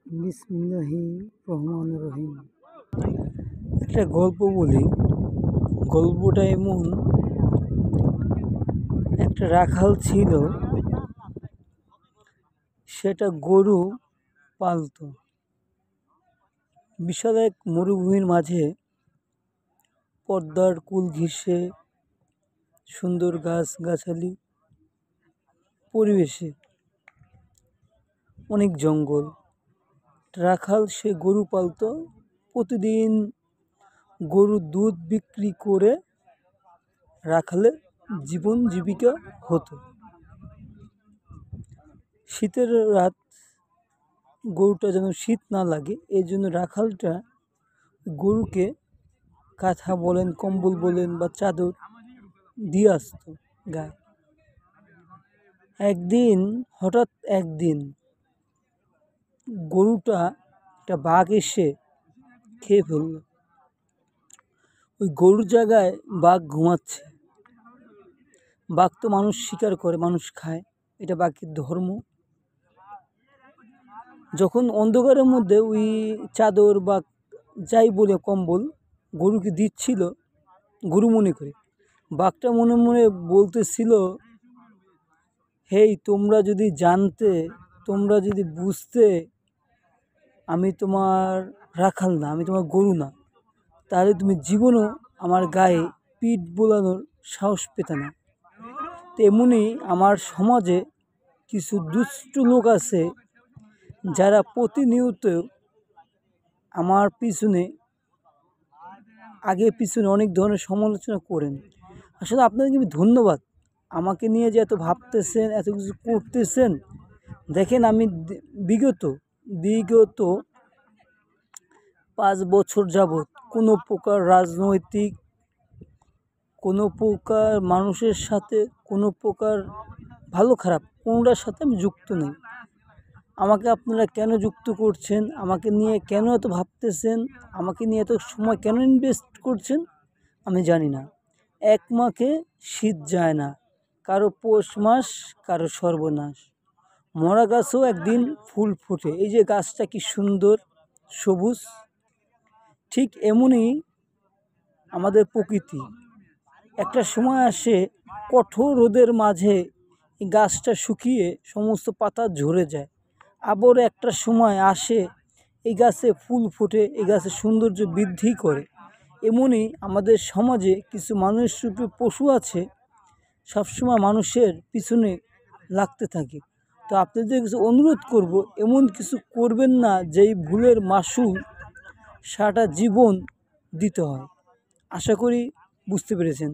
বিসমিল্লাহি রহমানির রহিম। একটা গল্প বলি। গল্পটা এমন, একটা রাখাল ছিল, সেটা গরু পালত। বিশাল এক মরুভূমির মাঝে পদ্মার কূল ঘেঁষে সুন্দর গাছগাছালি পরিবেশে অনেক জঙ্গল। রাখাল সে গরু পালত, প্রতিদিন গরুর দুধ বিক্রি করে রাখালের জীবন জীবিকা হতো। শীতের রাত, গরুটা যেন শীত না লাগে এই জন্য রাখালটা গরুকে কাঁথা বলেন, কম্বল বলেন বা চাদর দিয়ে আসতো গায়ে। হঠাৎ একদিন গরুটা একটা বাঘ এসে খেয়ে ফেলল। ওই গরুর জায়গায় বাঘ ঘুমাচ্ছে। বাঘ তো মানুষ শিকার করে, মানুষ খায়, এটা বাঘের ধর্ম। যখন অন্ধকারের মধ্যে ওই চাদর বা যাই বলে কম্বল গরুকে দিচ্ছিল, গরু মনে করে, বাঘটা মনে মনে বলতেছিল, হেই, তোমরা যদি জানতে, তোমরা যদি বুঝতে আমি তোমার রাখাল না, আমি তোমার গরু না, তাহলে তুমি জীবনও আমার গায়ে পিঠ বোলানোর সাহস পেতে না। তেমনি আমার সমাজে কিছু দুষ্টু লোক আছে যারা প্রতিনিয়ত আমার পিছনে অনেক ধরনের সমালোচনা করেন। আসলে আপনাদেরকে আমি ধন্যবাদ, আমাকে নিয়ে যে এত ভাবতেছেন, এত কিছু করতেছেন। দেখেন, আমি বিগত 5 বছর যাবৎ কোনো প্রকার রাজনৈতিক, কোনো প্রকার মানুষের সাথে, কোনো প্রকার ভালো খারাপ কোনোটার সাথে আমি যুক্ত নেই। আমাকে আপনারা কেন যুক্ত করছেন, আমাকে নিয়ে কেন এত ভাবতেছেন, আমাকে নিয়ে এত সময় কেন ইনভেস্ট করছেন, আমি জানি না। এক মাকে শীত যায় না, কারো পৌষ মাস, কারো সর্বনাশ। মরা গাছও একদিন ফুল ফোটে। এই যে গাছটা কি সুন্দর সবুজ, ঠিক এমনই আমাদের প্রকৃতি। একটা সময় আসে, কঠোর রোদের মাঝে এই গাছটা শুকিয়ে সমস্ত পাতা ঝরে যায়। আবার একটা সময় আসে, এই গাছে ফুল ফোটে, এই গাছের সৌন্দর্য বৃদ্ধি করে। এমনই আমাদের সমাজে কিছু মানুষরূপী পশু আছে, সবসময় মানুষের পিছনে লাগতে থাকে। তো আপনাদের কিছু অনুরোধ করব, এমন কিছু করবেন না যেই ভুলের মাসুল সারাটা জীবন দিতে হয়। আশা করি বুঝতে পেরেছেন।